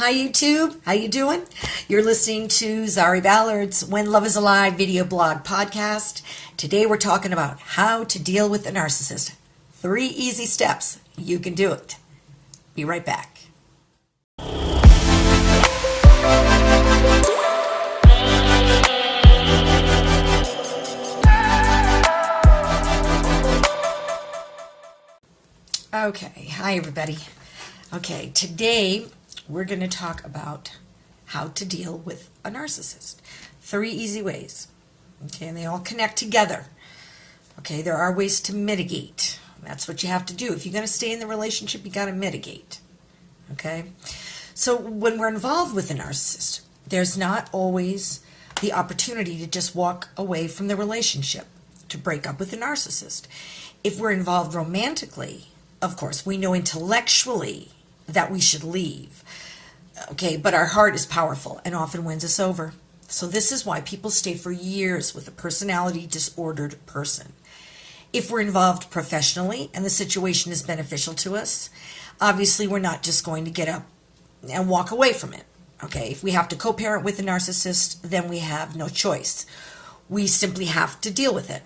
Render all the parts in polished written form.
Hi YouTube, how you doing? You're listening to Zari Ballard's When Love is Alive video blog podcast. Today we're talking about how to deal with a narcissist. 3 easy steps. You can do it. Be right back. Okay, hi everybody. Okay, today we're going to talk about how to deal with a narcissist. 3 easy ways. Okay, and they all connect together. Okay, there are ways to mitigate. That's what you have to do. If you're going to stay in the relationship, you got to mitigate. Okay? So when we're involved with a narcissist, there's not always the opportunity to just walk away from the relationship, to break up with a narcissist. If we're involved romantically, of course, we know intellectually that we should leave. Okay, but our heart is powerful and often wins us over. So this is why people stay for years with a personality disordered person. If we're involved professionally and the situation is beneficial to us, obviously we're not just going to get up and walk away from it. Okay, if we have to co-parent with a narcissist, then we have no choice. We simply have to deal with it.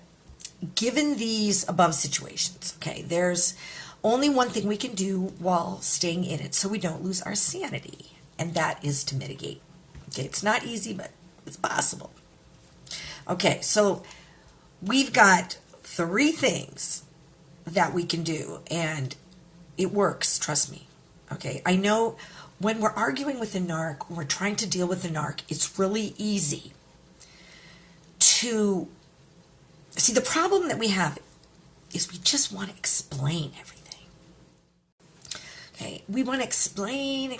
Given these above situations, okay, there's only one thing we can do while staying in it so we don't lose our sanity, and that is to mitigate. Okay, it's not easy, but it's possible. Okay, so we've got 3 things that we can do, and it works, trust me. Okay, I know when we're arguing with a narc, when we're trying to deal with a narc, it's really easy to see. The problem that we have is we just want to explain everything. Okay, we want to explain.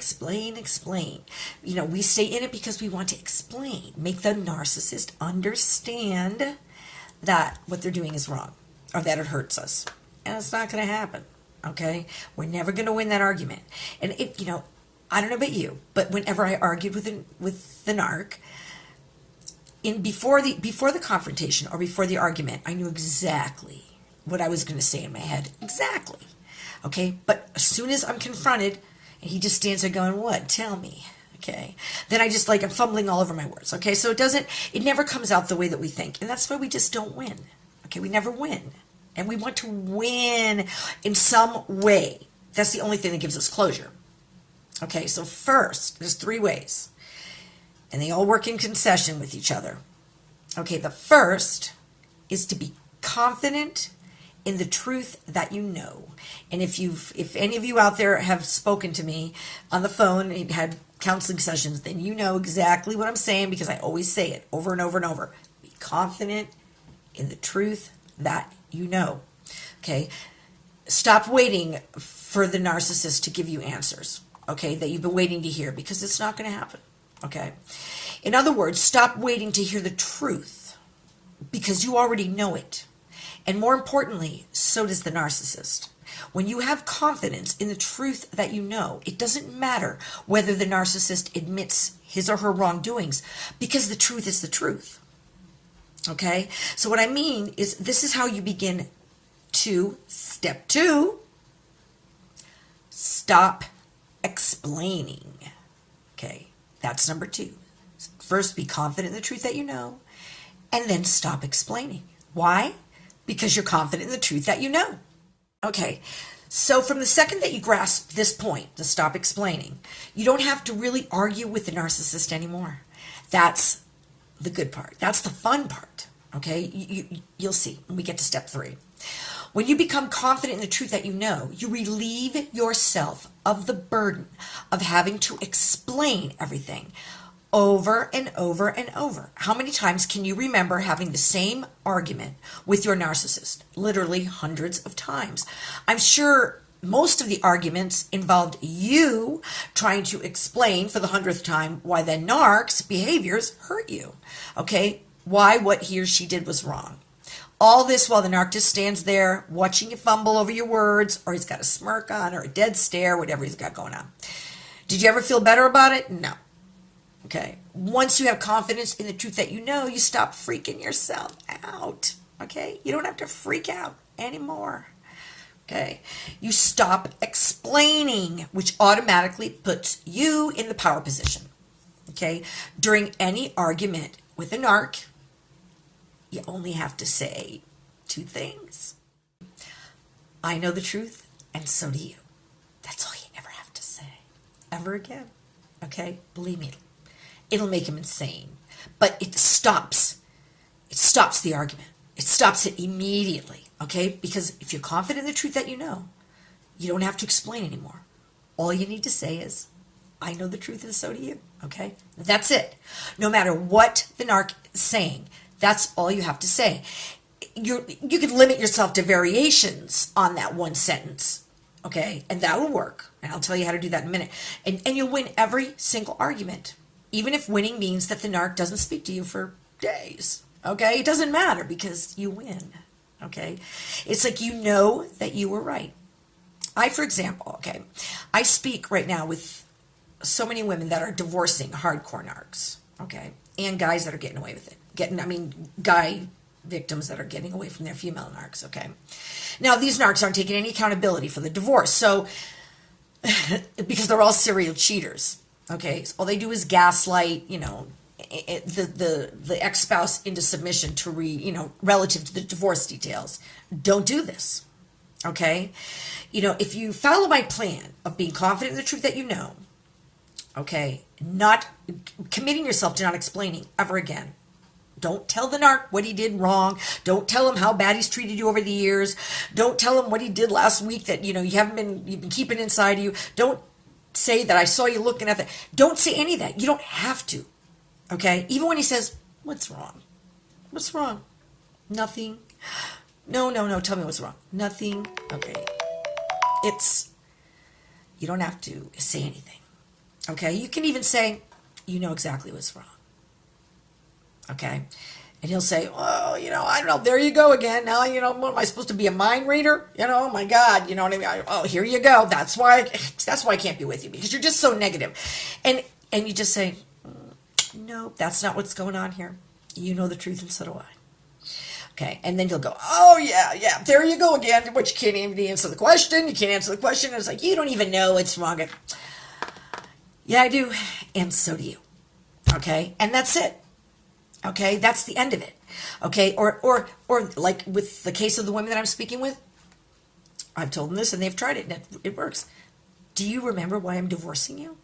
You know, we stay in it because we want to explain, make the narcissist understand that what they're doing is wrong or that it hurts us. And it's not going to happen. Okay, we're never going to win that argument. And it, you know, I don't know about you, but whenever I argued with the narc, before the confrontation or before the argument, I knew exactly what I was going to say in my head. Exactly. Okay, but as soon as I'm confronted, and he just stands there going, "What? Tell me." Okay, then I just I'm fumbling all over my words. Okay, so it never comes out the way that we think, and that's why we just don't win. Okay, we never win, and we want to win in some way. That's the only thing that gives us closure. Okay, so first, there's 3 ways, and they all work in concession with each other. Okay, the first is to be confident in the truth that you know. And if any of you out there have spoken to me on the phone and had counseling sessions, then you know exactly what I'm saying, because I always say it over and over and over. Be confident in the truth that you know. Okay? Stop waiting for the narcissist to give you answers, okay, that you've been waiting to hear, because it's not going to happen. Okay? In other words, stop waiting to hear the truth, because you already know it. And more importantly, so does the narcissist. When you have confidence in the truth that you know, it doesn't matter whether the narcissist admits his or her wrongdoings, because the truth is the truth. Okay? So what I mean is, this is how you begin to, step 2, stop explaining. Okay? That's number 2. First, be confident in the truth that you know, and then stop explaining. Why? Because you're confident in the truth that you know. Okay, so from the second that you grasp this point, to stop explaining, you don't have to really argue with the narcissist anymore. That's the good part. That's the fun part. Okay, you'll see when we get to step 3. When you become confident in the truth that you know, you relieve yourself of the burden of having to explain everything over and over and over. How many times can you remember having the same argument with your narcissist? Literally hundreds of times. I'm sure most of the arguments involved you trying to explain for the 100th time why the narc's behaviors hurt you. Okay? Why what he or she did was wrong. All this while the narc just stands there watching you fumble over your words, or he's got a smirk on, or a dead stare, whatever he's got going on. Did you ever feel better about it? No. Okay, once you have confidence in the truth that you know, you stop freaking yourself out. Okay, you don't have to freak out anymore. Okay? You stop explaining, which automatically puts you in the power position. Okay? During any argument with a narc, you only have to say two things. I know the truth, and so do you. That's all you ever have to say. Ever again. Okay? Believe me, it'll make him insane. But it stops. It stops the argument. It stops it immediately. Okay? Because if you're confident in the truth that you know, you don't have to explain anymore. All you need to say is, I know the truth and so do you. Okay? That's it. No matter what the narc is saying, that's all you have to say. You can limit yourself to variations on that one sentence, okay? And that will work. And I'll tell you how to do that in a minute. And you'll win every single argument, even if winning means that the narc doesn't speak to you for days, okay? It doesn't matter because you win, okay? It's like you know that you were right. For example, okay, I speak right now with so many women that are divorcing hardcore narcs, okay? And guys that are getting away with it. Guy victims that are getting away from their female narcs, okay? Now, these narcs aren't taking any accountability for the divorce, so, because they're all serial cheaters, okay? So all they do is gaslight, the ex-spouse into submission to relative to the divorce details. Don't do this, okay? If you follow my plan of being confident in the truth that you know, okay, not committing yourself to not explaining ever again. Don't tell the narc what he did wrong. Don't tell him how bad he's treated you over the years. Don't tell him what he did last week that, you've been keeping inside of you. Don't say that I saw you looking at that. Don't say any of that. You don't have to. Okay? Even when he says, what's wrong? What's wrong? Nothing. No. Tell me what's wrong. Nothing. Okay. You don't have to say anything. Okay? You can even say, you know exactly what's wrong. Okay? And he'll say, oh, I don't know, there you go again. Now, what am I supposed to be, a mind reader? Oh my God, you know what I mean? Oh, here you go. That's why I can't be with you, because you're just so negative. And you just say, no, that's not what's going on here. You know the truth, and so do I. Okay, and then he'll go, oh yeah, there you go again. But you can't even answer the question. You can't answer the question. And it's like, you don't even know what's wrong. Yeah, I do, and so do you. Okay, and that's it. Okay, that's the end of it. Okay, or like with the case of the women that I'm speaking with, I've told them this and they've tried it and it works. Do you remember why I'm divorcing you?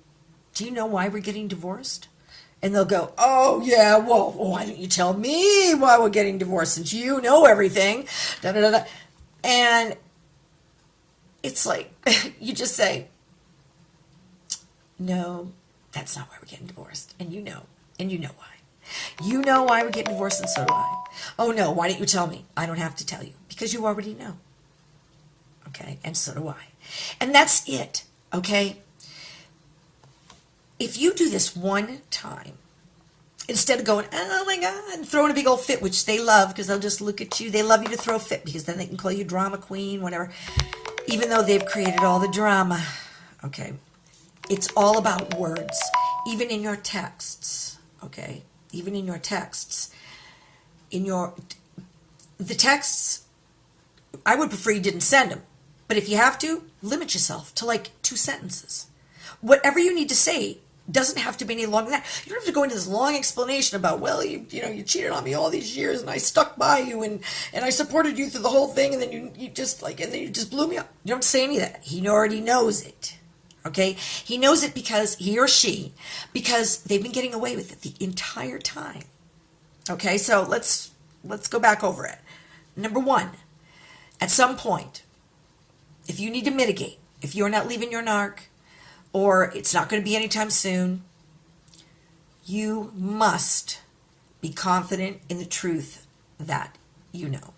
Do you know why we're getting divorced? And they'll go, oh yeah, well, why don't you tell me why we're getting divorced since you know everything? Da, da, da, da. And it's like, you just say, no, that's not why we're getting divorced. And you know why. You know why we're getting divorced, and so do I. Oh no, why don't you tell me? I don't have to tell you, because you already know. Okay, and so do I. And that's it, okay? If you do this one time, instead of going, oh my God, and throwing a big old fit, which they love, because they'll just look at you. They love you to throw a fit, because then they can call you drama queen, whatever. Even though they've created all the drama. Okay, it's all about words, even in your texts, okay? Even in your texts. The texts, I would prefer you didn't send them. But if you have to, limit yourself to like 2 sentences. Whatever you need to say doesn't have to be any longer than that. You don't have to go into this long explanation about, well, you cheated on me all these years and I stuck by you and I supported you through the whole thing, and then you just blew me up. You don't have to say any of that. He already knows it. Okay? He knows it because he or she, because they've been getting away with it the entire time. Okay? So let's go back over it. Number 1, at some point, if you need to mitigate, if you're not leaving your narc, or it's not going to be anytime soon, you must be confident in the truth that you know.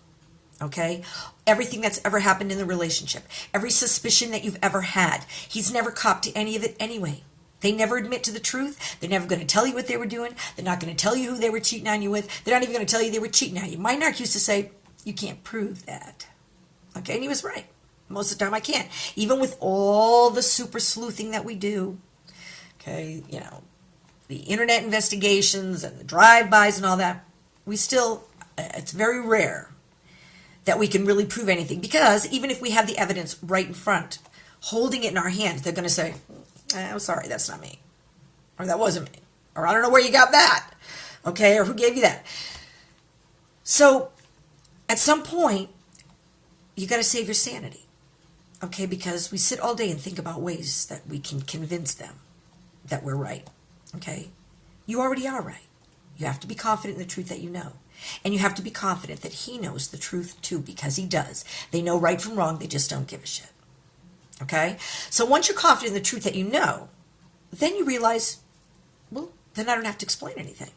Okay? Everything that's ever happened in the relationship, every suspicion that you've ever had, he's never copped to any of it anyway. They never admit to the truth. They're never going to tell you what they were doing. They're not going to tell you who they were cheating on you with. They're not even going to tell you they were cheating on you. My narc used to say, you can't prove that. Okay? And he was right. Most of the time I can't. Even with all the super sleuthing that we do, okay, the internet investigations and the drive-bys and all that, we still, it's very rare that we can really prove anything. Because even if we have the evidence right in front, holding it in our hands, they're going to say, I'm sorry, that's not me. Or that wasn't me. Or I don't know where you got that. Okay, or who gave you that? So at some point, you got to save your sanity. Okay, because we sit all day and think about ways that we can convince them that we're right. Okay, you already are right. You have to be confident in the truth that you know. And you have to be confident that he knows the truth too, because he does. They know right from wrong, they just don't give a shit. Okay? So once you're confident in the truth that you know, then you realize, well, then I don't have to explain anything.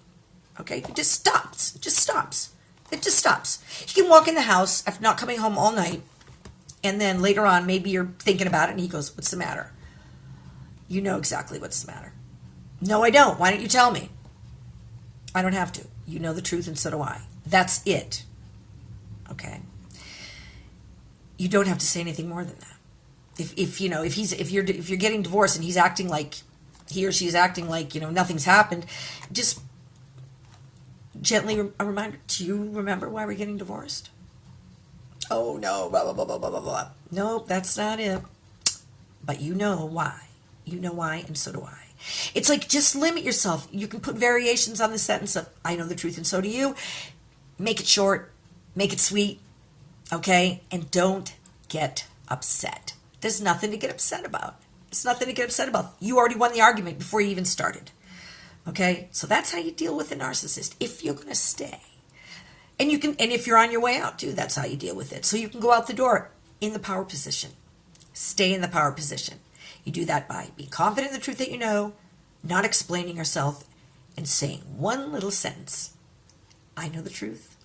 Okay? It just stops. It just stops. It just stops. He can walk in the house after not coming home all night, and then later on, maybe you're thinking about it, and he goes, what's the matter? You know exactly what's the matter. No, I don't. Why don't you tell me? I don't have to. You know the truth, and so do I. That's it. Okay? You don't have to say anything more than that. If you're getting divorced and he's acting like, he or she is acting like, nothing's happened, just gently a reminder, do you remember why we're getting divorced? Oh no, blah, blah, blah, blah, blah, blah, blah. Nope, that's not it. But you know why. You know why, and so do I. It's like, just limit yourself. You can put variations on the sentence of, I know the truth and so do you. Make it short. Make it sweet. Okay? And don't get upset. There's nothing to get upset about. There's nothing to get upset about. You already won the argument before you even started. Okay? So that's how you deal with a narcissist, if you're going to stay. And if you're on your way out too, that's how you deal with it. So you can go out the door in the power position. Stay in the power position. You do that by being confident in the truth that you know, not explaining yourself, and saying one little sentence. I know the truth,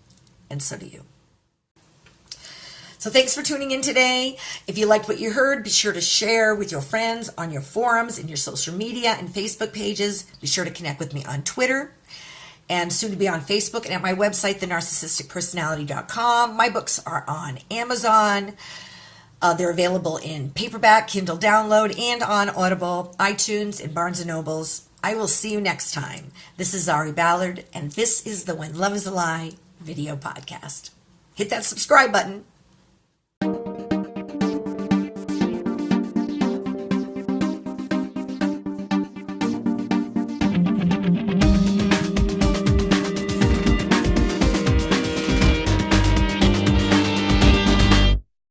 and so do you. So thanks for tuning in today. If you liked what you heard, be sure to share with your friends on your forums, in your social media and Facebook pages. Be sure to connect with me on Twitter, and soon to be on Facebook, and at my website, thenarcissisticpersonality.com. My books are on Amazon. They're available in paperback, Kindle download, and on Audible, iTunes, and Barnes & Nobles. I will see you next time. This is Zari Ballard, and this is the When Love is a Lie video podcast. Hit that subscribe button.